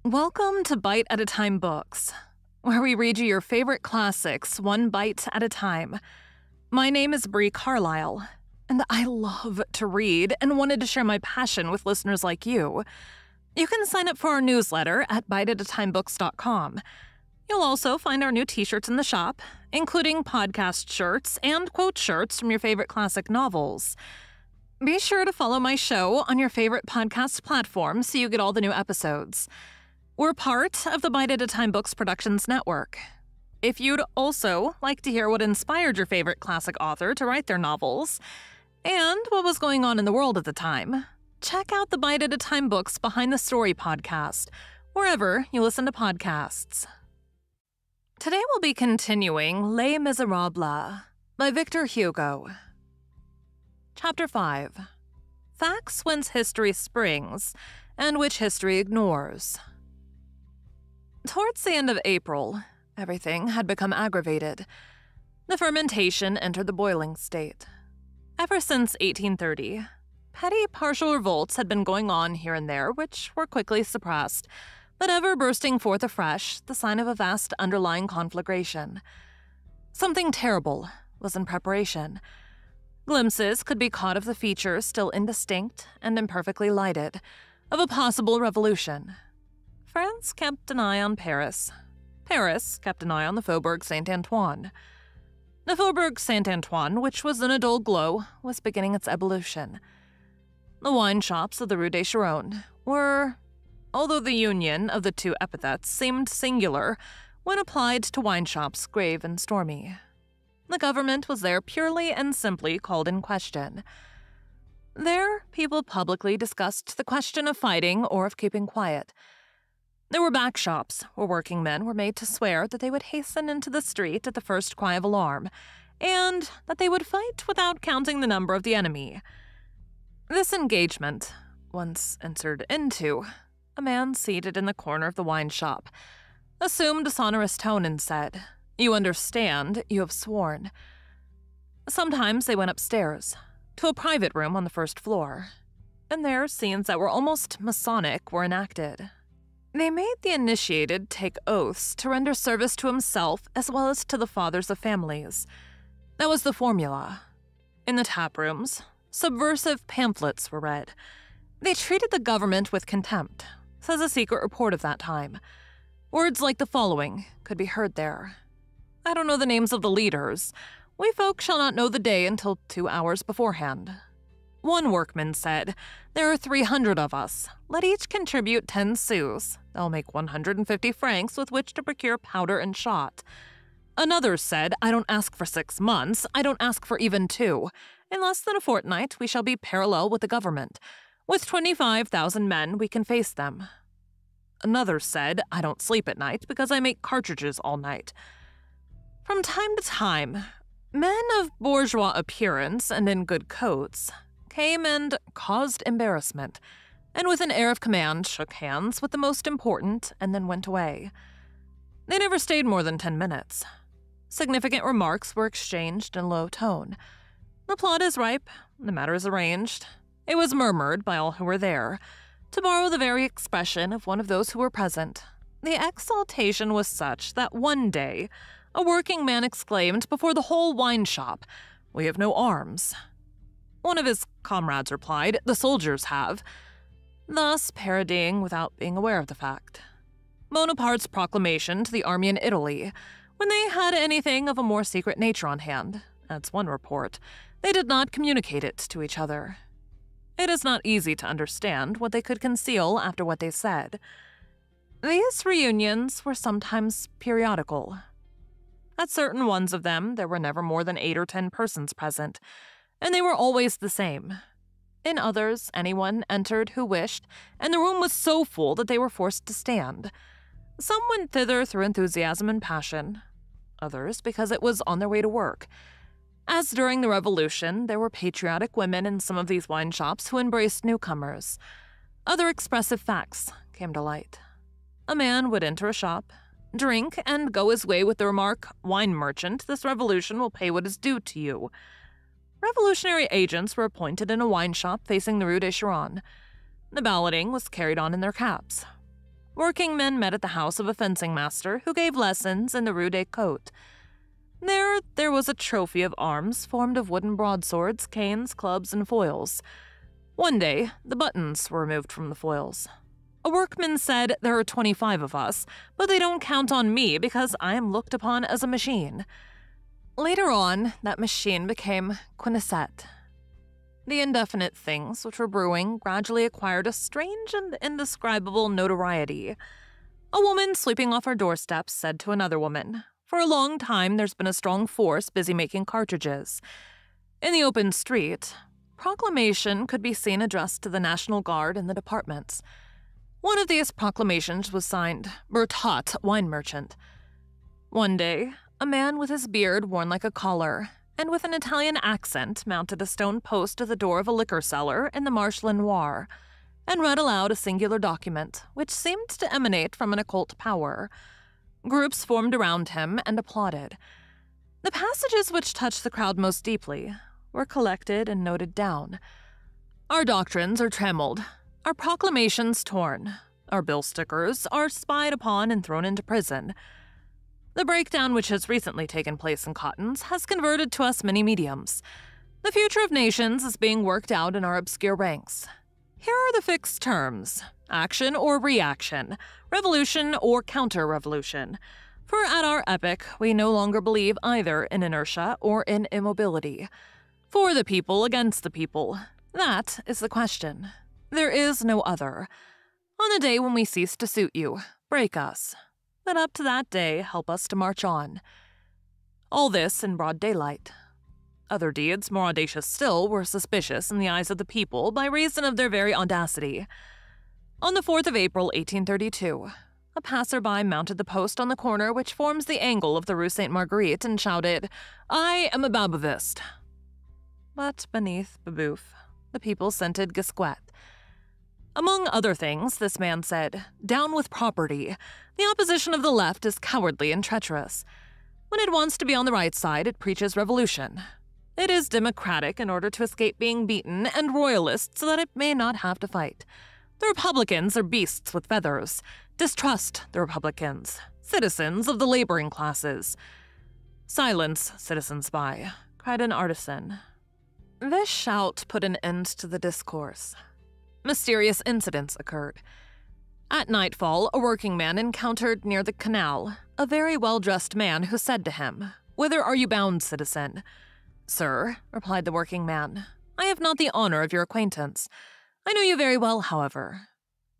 Welcome to Bite at a Time Books, where we read you your favorite classics one bite at a time. My name is Bree Carlile, and I love to read and wanted to share my passion with listeners like you. You can sign up for our newsletter at biteatatimebooks.com. You'll also find our new t-shirts in the shop, including podcast shirts and quote shirts from your favorite classic novels. Be sure to follow my show on your favorite podcast platform so you get all the new episodes. We're part of the Bite at a Time Books Productions Network. If you'd also like to hear what inspired your favorite classic author to write their novels, and what was going on in the world at the time, check out the Bite at a Time Books Behind the Story podcast, wherever you listen to podcasts. Today we'll be continuing Les Miserables by Victor Hugo. Chapter 5. Facts Whence History Springs, and Which History Ignores. Towards the end of April, everything had become aggravated. The fermentation entered the boiling state. Ever since 1830, petty partial revolts had been going on here and there, which were quickly suppressed, but ever bursting forth afresh, the sign of a vast underlying conflagration. Something terrible was in preparation. Glimpses could be caught of the features still indistinct and imperfectly lighted, of a possible revolution. France kept an eye on Paris. Paris kept an eye on the Faubourg Saint-Antoine. The Faubourg Saint-Antoine, which was in a dull glow, was beginning its ebullition. The wine shops of the Rue des Charons were, although the union of the two epithets seemed singular when applied to wine shops grave and stormy. The government was there purely and simply called in question. There, people publicly discussed the question of fighting or of keeping quiet. There were back shops where working men were made to swear that they would hasten into the street at the first cry of alarm, and that they would fight without counting the number of the enemy. This engagement, once entered into, a man seated in the corner of the wine shop assumed a sonorous tone and said, "You understand, you have sworn." Sometimes they went upstairs, to a private room on the first floor, and there scenes that were almost Masonic were enacted. They made the initiated take oaths to render service to himself as well as to the fathers of families. That was the formula. In the tap rooms, subversive pamphlets were read. They treated the government with contempt, says a secret report of that time. Words like the following could be heard there. "I don't know the names of the leaders. We folk shall not know the day until 2 hours beforehand." One workman said, "There are 300 of us. Let each contribute 10 sous. They'll make 150 francs with which to procure powder and shot." Another said, "I don't ask for 6 months. I don't ask for even 2. In less than a fortnight, we shall be parallel with the government. With 25,000 men, we can face them." Another said, "I don't sleep at night because I make cartridges all night." From time to time, men of bourgeois appearance and in good coats came and caused embarrassment, and with an air of command shook hands with the most important and then went away. They never stayed more than 10 minutes. Significant remarks were exchanged in low tone. The plot is ripe, the matter is arranged. It was murmured by all who were there. To borrow the very expression of one of those who were present, the exaltation was such that one day a working man exclaimed before the whole wine shop, "We have no arms." One of his comrades replied, "The soldiers have," thus parodying without being aware of the fact. Bonaparte's proclamation to the army in Italy, when they had anything of a more secret nature on hand, adds one report, they did not communicate it to each other. It is not easy to understand what they could conceal after what they said. These reunions were sometimes periodical. At certain ones of them, there were never more than 8 or 10 persons present, and they were always the same. In others, anyone entered who wished, and the room was so full that they were forced to stand. Some went thither through enthusiasm and passion, others because it was on their way to work. As during the Revolution, there were patriotic women in some of these wine shops who embraced newcomers. Other expressive facts came to light. A man would enter a shop, drink, and go his way with the remark, "Wine merchant, this revolution will pay what is due to you." Revolutionary agents were appointed in a wine shop facing the Rue des Charons. The balloting was carried on in their caps. Working men met at the house of a fencing master who gave lessons in the Rue des Côtes. There was a trophy of arms formed of wooden broadswords, canes, clubs, and foils. One day, the buttons were removed from the foils. A workman said, "There are 25 of us, but they don't count on me because I am looked upon as a machine." Later on, that machine became Quinessette. The indefinite things which were brewing gradually acquired a strange and indescribable notoriety. A woman sleeping off her doorstep said to another woman, "For a long time there's been a strong force busy making cartridges." In the open street, proclamation could be seen addressed to the National Guard and the departments. One of these proclamations was signed, "Bertot, wine merchant." One day, a man with his beard worn like a collar and with an Italian accent mounted a stone post at the door of a liquor cellar in the Marche Lenoir and read aloud a singular document which seemed to emanate from an occult power. Groups formed around him and applauded. The passages which touched the crowd most deeply were collected and noted down. Our doctrines are trammeled, our proclamations torn, our bill stickers are spied upon and thrown into prison. The breakdown which has recently taken place in cottons has converted to us many mediums. The future of nations is being worked out in our obscure ranks. Here are the fixed terms: action or reaction, revolution or counter-revolution. For at our epoch, we no longer believe either in inertia or in immobility. For the people against the people, that is the question. There is no other. On the day when we cease to suit you, break us. But up to that day, help us to march on. All this in broad daylight. Other deeds, more audacious still, were suspicious in the eyes of the people by reason of their very audacity. On the 4th of April, 1832, a passerby mounted the post on the corner which forms the angle of the Rue Sainte Marguerite and shouted, "I am a Babouvist." But beneath Babouf, the people scented Gisquet. Among other things, this man said, "Down with property. The opposition of the left is cowardly and treacherous. When it wants to be on the right side, it preaches revolution. It is democratic in order to escape being beaten, and royalist so that it may not have to fight. The Republicans are beasts with feathers. Distrust the Republicans, citizens of the laboring classes." "Silence, citizen spy," cried an artisan. This shout put an end to the discourse. Mysterious incidents occurred. At nightfall, a working man encountered near the canal a very well-dressed man who said to him, "Whither are you bound, citizen?" "Sir," replied the working man, "I have not the honor of your acquaintance. I know you very well, however."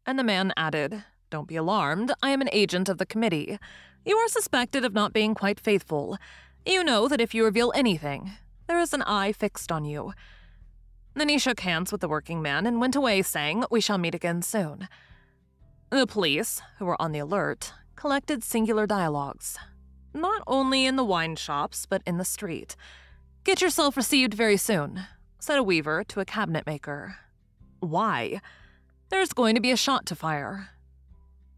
And the man added, "Don't be alarmed, I am an agent of the committee. You are suspected of not being quite faithful. You know that if you reveal anything, there is an eye fixed on you." Then he shook hands with the working man and went away saying, "We shall meet again soon." The police, who were on the alert, collected singular dialogues, not only in the wine shops but in the street. "Get yourself received very soon," said a weaver to a cabinet maker. "Why?" "There's going to be a shot to fire."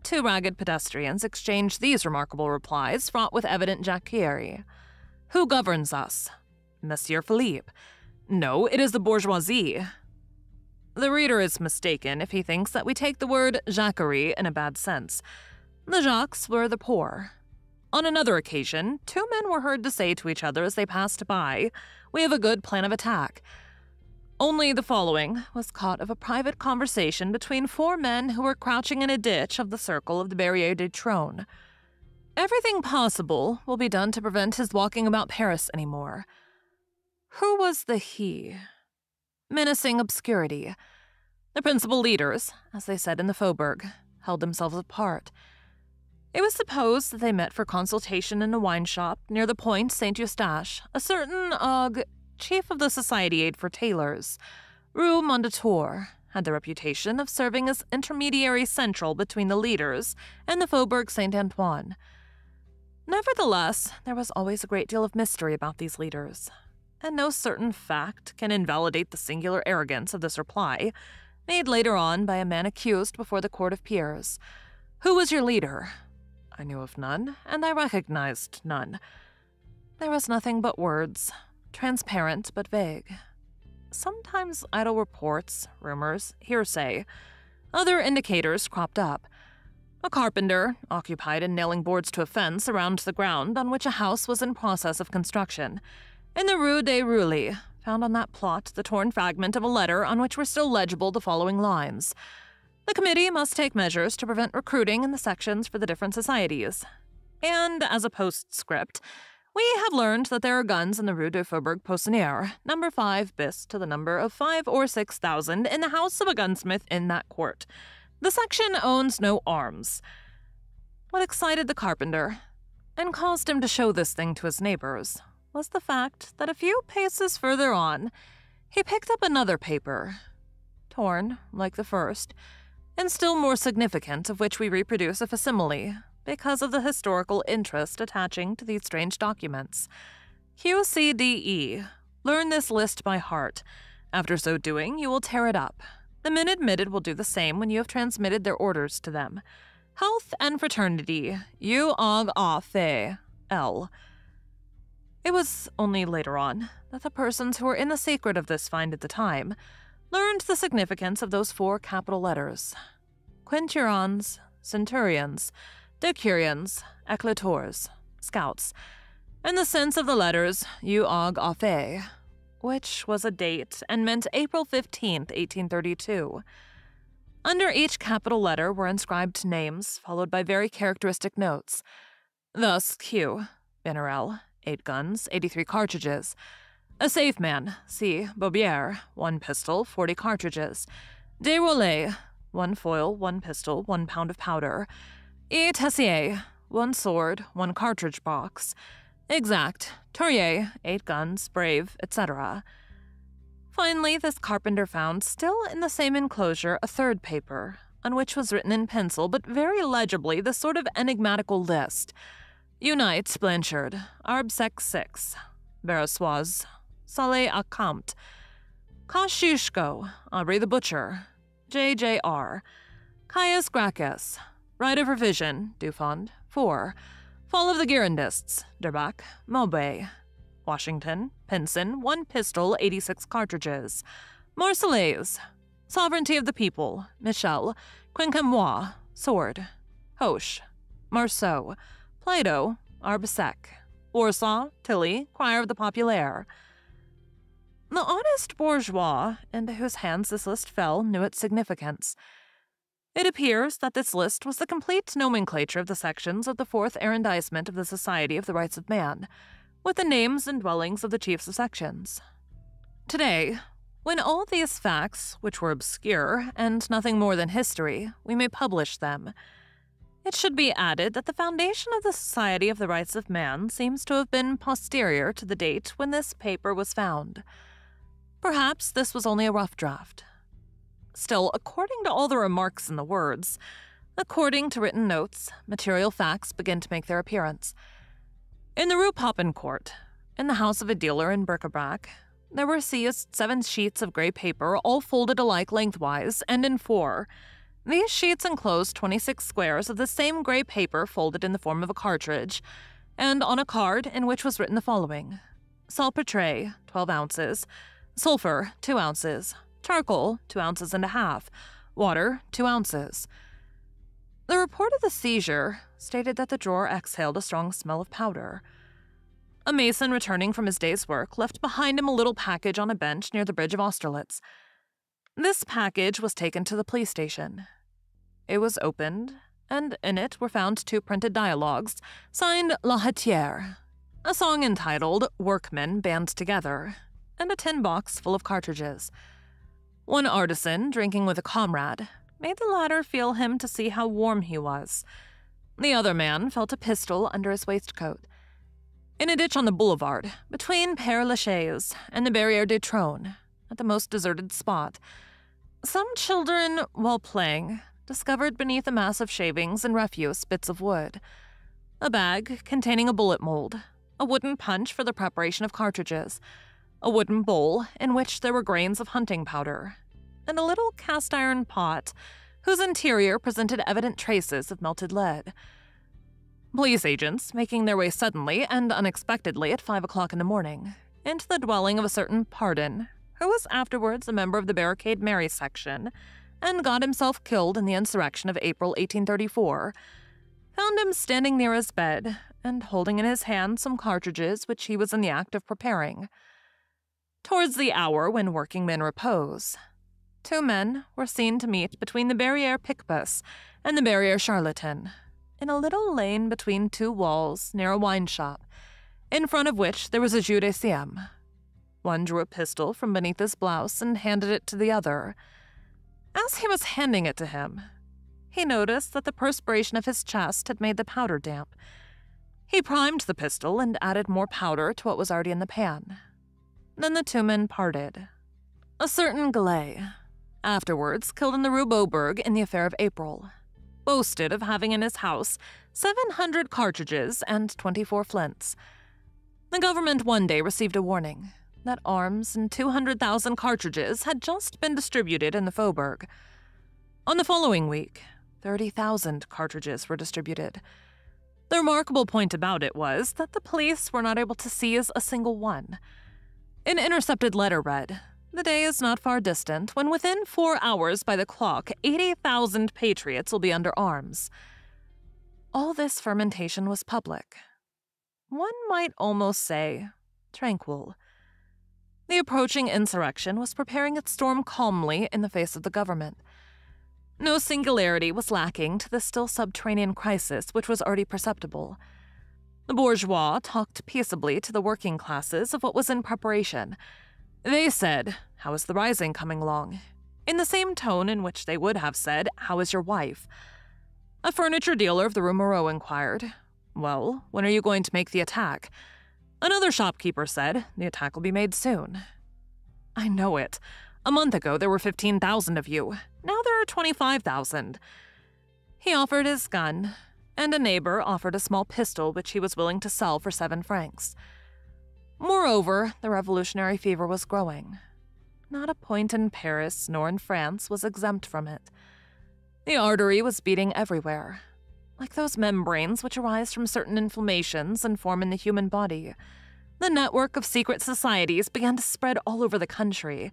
Two ragged pedestrians exchanged these remarkable replies, fraught with evident jacquerie. "Who governs us?" "Monsieur Philippe." "No, it is the bourgeoisie." The reader is mistaken if he thinks that we take the word jacquerie in a bad sense. The Jacques were the poor. On another occasion, two men were heard to say to each other as they passed by, "We have a good plan of attack." Only the following was caught of a private conversation between four men who were crouching in a ditch of the circle of the Barrière du Trône. "Everything possible will be done to prevent his walking about Paris anymore." Who was the he? Menacing obscurity. The principal leaders, as they said in the Faubourg, held themselves apart. It was supposed that they met for consultation in a wine shop near the Point Saint-Eustache, a certain chief of the Society Aid for Tailors. Rue Mondétour had the reputation of serving as intermediary central between the leaders and the Faubourg Saint-Antoine. Nevertheless, there was always a great deal of mystery about these leaders, and no certain fact can invalidate the singular arrogance of this reply, made later on by a man accused before the Court of Peers. "Who was your leader?" "I knew of none, and I recognized none." There was nothing but words, transparent but vague. Sometimes idle reports, rumors, hearsay. Other indicators cropped up. A carpenter, occupied in nailing boards to a fence around the ground on which a house was in process of construction. In the Rue des Roulis, found on that plot the torn fragment of a letter on which were still legible the following lines. The committee must take measures to prevent recruiting in the sections for the different societies. And as a postscript, we have learned that there are guns in the Rue du Faubourg Poissonnière, number 5 bis to the number of 5 or 6,000 in the house of a gunsmith in that court. The section owns no arms. What excited the carpenter, and caused him to show this thing to his neighbors, was the fact that a few paces further on, he picked up another paper, torn, like the first, and still more significant, of which we reproduce a facsimile, because of the historical interest attaching to these strange documents. QCDE. Learn this list by heart. After so doing, you will tear it up. The men admitted will do the same when you have transmitted their orders to them. Health and fraternity. UOG L. It was only later on that the persons who were in the secret of this find at the time learned the significance of those 4 capital letters. Quinturons, centurions, decurions, eclators, scouts, and the sense of the letters UOG, which was a date and meant April 15th, 1832. Under each capital letter were inscribed names, followed by very characteristic notes. Thus, Q, General, 8 guns, 83 cartridges. A safe man, C. Bobier, 1 pistol, 40 cartridges. Desroulet, 1 foil, 1 pistol, 1 pound of powder. E. Tessier, 1 sword, 1 cartridge box. Exact, Tourier, 8 guns, brave, etc. Finally, this carpenter found, still in the same enclosure, a 3rd paper, on which was written in pencil, but very legibly, this sort of enigmatical list. Unite, Blanchard, Arbsec 6, Barrasoise, Salé à Comte, Kosciuszko, Aubrey the Butcher, JJR, Caius Gracchus, Right of Revision, Dufond, 4, Fall of the Girondists, Derbach, Maubert, Washington, Pinson, 1 pistol, 86 cartridges, Marseillaise, Sovereignty of the People, Michel, Quincampoix, Sword, Hoche, Marceau, Plato, Arbsec, Warsaw, Tilly, Crier of the Populaire. The honest bourgeois, into whose hands this list fell, knew its significance. It appears that this list was the complete nomenclature of the sections of the 4th arrondissement of the Society of the Rights of Man, with the names and dwellings of the chiefs of sections. Today, when all these facts, which were obscure and nothing more than history, we may publish them, it should be added that the foundation of the Society of the Rights of Man seems to have been posterior to the date when this paper was found. Perhaps this was only a rough draft. Still, according to all the remarks in the words, according to written notes, material facts begin to make their appearance. In the Rue Popincourt, in the house of a dealer in bric-a-brac, there were seized 7 sheets of gray paper, all folded alike lengthwise and in 4. These sheets enclosed 26 squares of the same gray paper folded in the form of a cartridge, and on a card in which was written the following: salpetre, 12 ounces, sulfur, 2 ounces, charcoal, 2 ounces and a half, water, 2 ounces. The report of the seizure stated that the drawer exhaled a strong smell of powder. A mason returning from his day's work left behind him a little package on a bench near the bridge of Austerlitz. This package was taken to the police station. It was opened, and in it were found 2 printed dialogues, signed La Hetière, a song entitled Workmen Band Together, and a tin box full of cartridges. One artisan, drinking with a comrade, made the latter feel him to see how warm he was. The other man felt a pistol under his waistcoat. In a ditch on the boulevard, between Père Lachaise and the Barrière du Trône, at the most deserted spot, some children, while playing, discovered beneath a mass of shavings and refuse bits of wood, a bag containing a bullet mold, a wooden punch for the preparation of cartridges, a wooden bowl in which there were grains of hunting powder, and a little cast-iron pot whose interior presented evident traces of melted lead. Police agents, making their way suddenly and unexpectedly at 5 o'clock in the morning, into the dwelling of a certain Pardon, who was afterwards a member of the Barricade Mary section, and got himself killed in the insurrection of April 1834, found him standing near his bed and holding in his hand some cartridges which he was in the act of preparing. Towards the hour when working men repose, two men were seen to meet between the Barrière Picpus and the Barrière Charlatan, in a little lane between two walls near a wine shop, in front of which there was a jeu de siam. One drew a pistol from beneath his blouse and handed it to the other. As he was handing it to him, he noticed that the perspiration of his chest had made the powder damp. He primed the pistol and added more powder to what was already in the pan. Then the two men parted. A certain Gallet, afterwards killed in the Rue Beaubourg in the affair of April, boasted of having in his house 700 cartridges and 24 flints. The government one day received a warning that arms and 200,000 cartridges had just been distributed in the Faubourg. On the following week, 30,000 cartridges were distributed. The remarkable point about it was that the police were not able to seize a single one. An intercepted letter read, "The day is not far distant when within 4 hours by the clock 80,000 patriots will be under arms." All this fermentation was public. One might almost say tranquil. The approaching insurrection was preparing its storm calmly in the face of the government. No singularity was lacking to the still subterranean crisis which was already perceptible. The bourgeois talked peaceably to the working classes of what was in preparation. They said, "How is the rising coming along?" in the same tone in which they would have said, "How is your wife?" A furniture dealer of the Rue Moreau inquired, "Well, when are you going to make the attack?" Another shopkeeper said, "The attack will be made soon." "I know it. A month ago there were 15,000 of you. Now there are 25,000. He offered his gun, and a neighbor offered a small pistol which he was willing to sell for 7 francs. Moreover, the revolutionary fever was growing. Not a point in Paris nor in France was exempt from it. The artery was beating everywhere, like those membranes which arise from certain inflammations and form in the human body. The network of secret societies began to spread all over the country,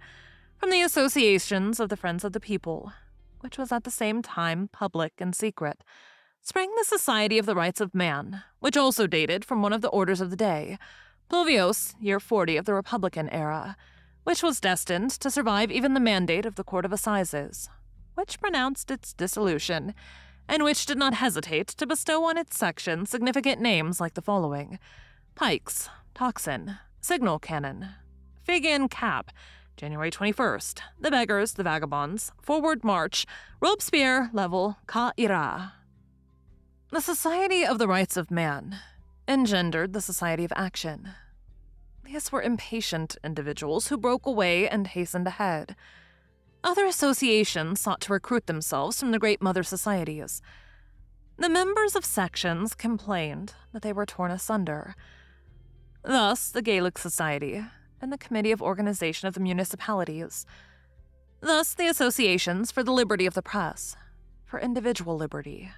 from the associations of the Friends of the People, which was at the same time public and secret, sprang the Society of the Rights of Man, which also dated from one of the orders of the day, Plovios, year 40 of the Republican era, which was destined to survive even the mandate of the Court of Assizes, which pronounced its dissolution, and which did not hesitate to bestow on its section significant names like the following: Pikes, Tocsin, Signal Cannon, Fig-in Cap, January 21st, The Beggars, the Vagabonds, Forward March, Robespierre, Level, Ca Ira. The Society of the Rights of Man engendered the Society of Action. These were impatient individuals who broke away and hastened ahead. Other associations sought to recruit themselves from the great mother societies. The members of sections complained that they were torn asunder. Thus, the Gaelic Society and the Committee of Organization of the Municipalities. Thus, the associations for the liberty of the press, for individual liberty,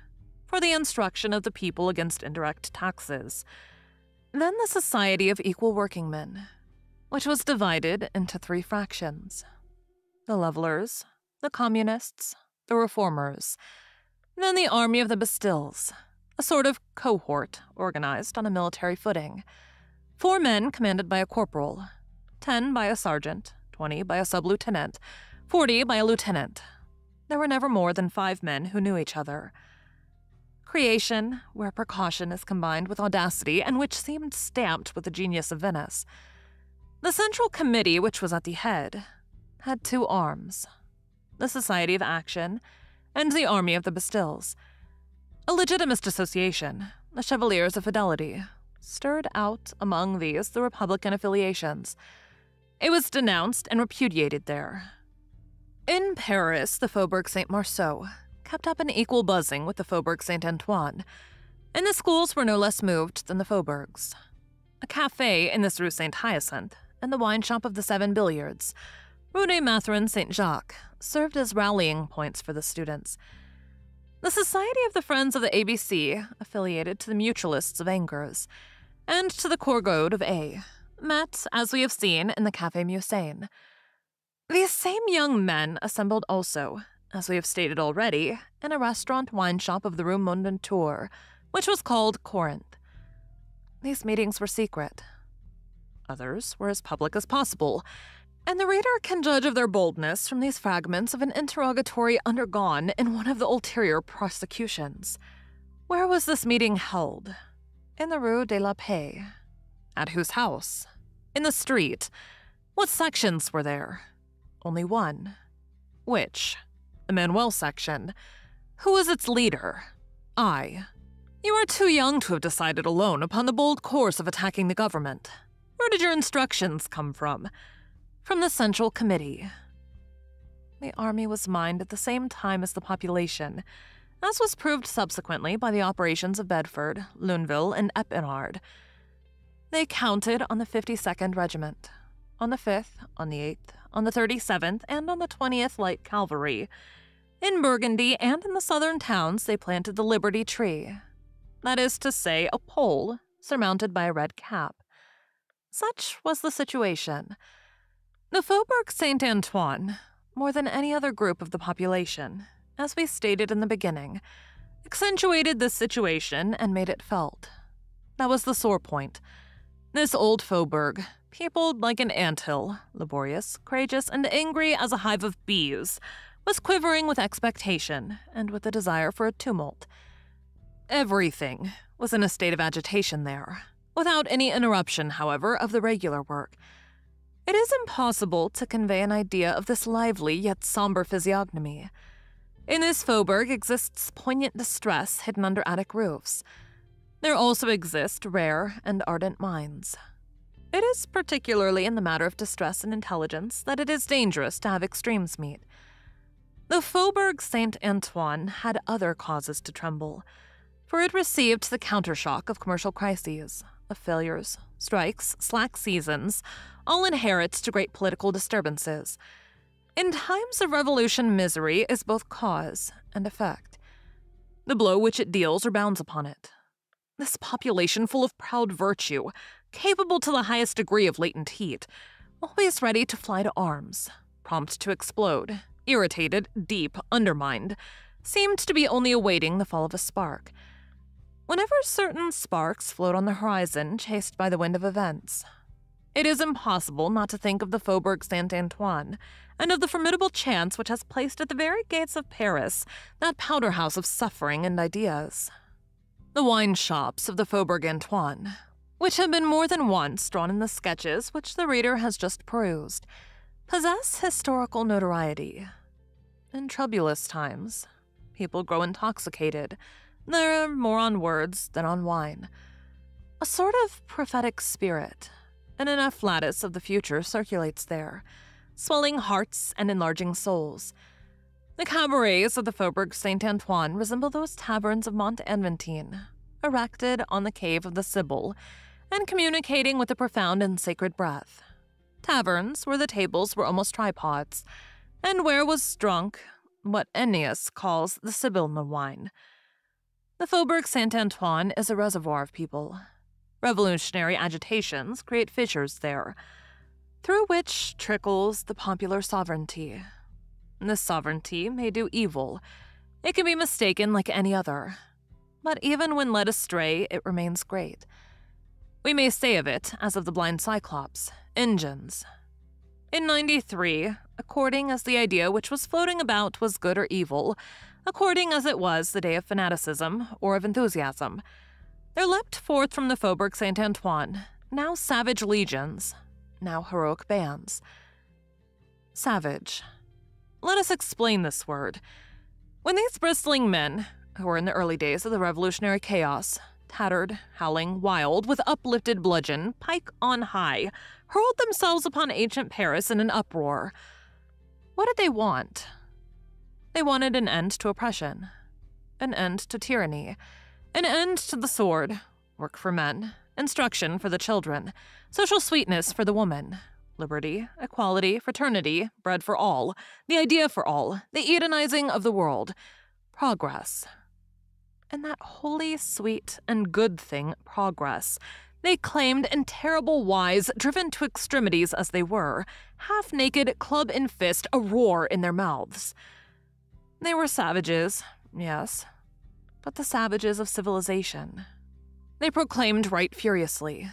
for the instruction of the people against indirect taxes. Then the Society of Equal Workingmen, which was divided into 3 fractions: the Levelers, the Communists, the Reformers, then the Army of the Bastilles, a sort of cohort organized on a military footing. 4 men commanded by a corporal, 10 by a sergeant, 20 by a sub-lieutenant, 40 by a lieutenant. There were never more than 5 men who knew each other. Creation, where precaution is combined with audacity and which seemed stamped with the genius of Venice. The Central Committee, which was at the head, had 2 arms: the Society of Action and the Army of the Bastilles. A legitimist association, the Chevaliers of Fidelity, stirred out among these the Republican affiliations. It was denounced and repudiated there. In Paris, the Faubourg Saint-Marceau kept up an equal buzzing with the Faubourg Saint-Antoine, and the schools were no less moved than the Faubourgs. A café in this Rue Saint-Hyacinthe and the wine shop of the 7 Billiards, Rue des Mathurins Saint-Jacques, served as rallying points for the students. The Society of the Friends of the ABC, affiliated to the Mutualists of Angers, and to the Courgourde of A, met, as we have seen, in the Café Musain. These same young men assembled also, as we have stated already, in a restaurant wine shop of the Rue Mondétour, which was called Corinth. These meetings were secret. Others were as public as possible, and the reader can judge of their boldness from these fragments of an interrogatory undergone in one of the ulterior prosecutions. Where was this meeting held? In the Rue de la Paix. At whose house? In the street. What sections were there? Only one. Which? The Manuel section. Who was its leader? I. You are too young to have decided alone upon the bold course of attacking the government. Where did your instructions come from? From the Central Committee. The army was mined at the same time as the population, as was proved subsequently by the operations of Bedford, Luneville, and Epinard. They counted on the 52nd Regiment, on the 5th, on the 8th, on the 37th, and on the 20th Light Cavalry. In Burgundy and in the southern towns they planted the Liberty Tree. That is to say, a pole surmounted by a red cap. Such was the situation. The Faubourg Saint-Antoine, more than any other group of the population, as we stated in the beginning, accentuated this situation and made it felt. That was the sore point. This old faubourg, peopled like an anthill, laborious, courageous, and angry as a hive of bees, was quivering with expectation and with the desire for a tumult. Everything was in a state of agitation there, without any interruption, however, of the regular work. It is impossible to convey an idea of this lively yet somber physiognomy. In this faubourg exists poignant distress hidden under attic roofs. There also exist rare and ardent minds. It is particularly in the matter of distress and intelligence that it is dangerous to have extremes meet. The Faubourg Saint-Antoine had other causes to tremble, for it received the countershock of commercial crises, of failures, strikes, slack seasons, all inherent to great political disturbances. In times of revolution, misery is both cause and effect. The blow which it deals rebounds upon it. This population full of proud virtue, capable to the highest degree of latent heat, always ready to fly to arms, prompt to explode, irritated, deep, undermined, seemed to be only awaiting the fall of a spark. Whenever certain sparks float on the horizon, chased by the wind of events, it is impossible not to think of the Faubourg Saint-Antoine and of the formidable chance which has placed at the very gates of Paris that powder-house of suffering and ideas. The wine shops of the Faubourg Antoine, which have been more than once drawn in the sketches which the reader has just perused, possess historical notoriety. In troublous times, people grow intoxicated. They're more on words than on wine. A sort of prophetic spirit, and an afflatus of the future circulates there, swelling hearts and enlarging souls. The cabarets of the Faubourg Saint-Antoine resemble those taverns of Mont-Aventine, erected on the cave of the Sibyl, and communicating with the profound and sacred breath. Taverns where the tables were almost tripods, and where was drunk what Ennius calls the Sibyl wine. The Faubourg Saint-Antoine is a reservoir of people. Revolutionary agitations create fissures there, through which trickles the popular sovereignty. This sovereignty may do evil. It can be mistaken like any other. But even when led astray, it remains great. We may say of it, as of the blind Cyclops, engines. In '93, according as the idea which was floating about was good or evil, according as it was the day of fanaticism or of enthusiasm, there leapt forth from the Faubourg Saint-Antoine, now savage legions, now heroic bands. Savage. Let us explain this word. When these bristling men, who were in the early days of the revolutionary chaos, tattered, howling, wild, with uplifted bludgeon, pike on high, hurled themselves upon ancient Paris in an uproar, what did they want? They wanted an end to oppression, an end to tyranny, an end to the sword, work for men, instruction for the children, social sweetness for the woman, liberty, equality, fraternity, bread for all, the idea for all, the Edenizing of the world, progress. And that holy, sweet, and good thing, progress, they claimed in terrible wise, driven to extremities as they were, half-naked, club in fist, a roar in their mouths. They were savages, yes, but the savages of civilization. They proclaimed right furiously.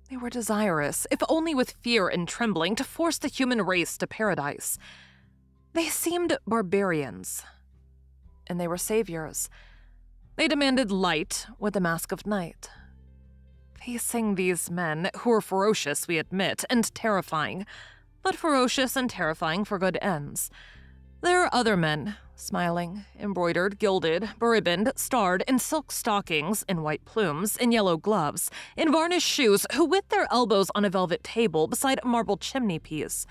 They were desirous, if only with fear and trembling, to force the human race to paradise. They seemed barbarians, and they were saviors. They demanded light with the mask of night. Facing these men, who were ferocious, we admit, and terrifying, but ferocious and terrifying for good ends, there are other men, smiling, embroidered, gilded, beribboned, starred, in silk stockings, in white plumes, in yellow gloves, in varnished shoes, who, with their elbows on a velvet table beside a marble chimney-piece,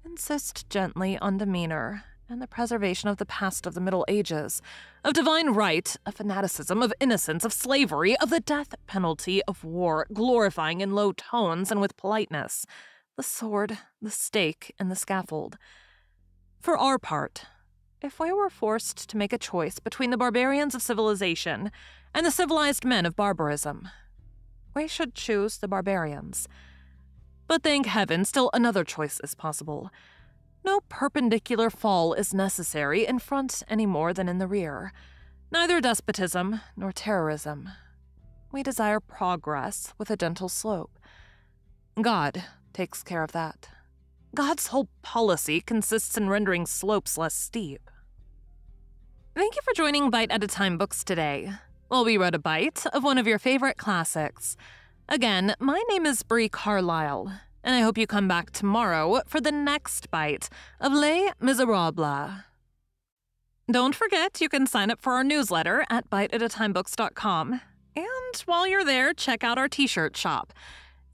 insist gently on demeanor and the preservation of the past of the Middle Ages, of divine right, of fanaticism, of innocence, of slavery, of the death penalty, of war, glorifying in low tones and with politeness the sword, the stake, and the scaffold. For our part, if we were forced to make a choice between the barbarians of civilization and the civilized men of barbarism, we should choose the barbarians. But thank heaven, still another choice is possible. No perpendicular fall is necessary in front any more than in the rear. Neither despotism nor terrorism. We desire progress with a gentle slope. God takes care of that. God's whole policy consists in rendering slopes less steep. Thank you for joining Bite at a Time Books today. Well, we read a bite of one of your favorite classics. Again, my name is Bree Carlile, and I hope you come back tomorrow for the next bite of Les Miserables. Don't forget, you can sign up for our newsletter at biteatatimebooks.com. And while you're there, check out our t-shirt shop.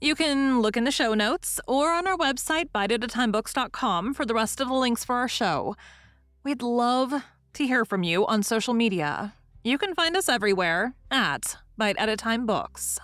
You can look in the show notes or on our website, biteatatimebooks.com, for the rest of the links for our show. We'd love to hear from you on social media. You can find us everywhere at Bite at a Time Books.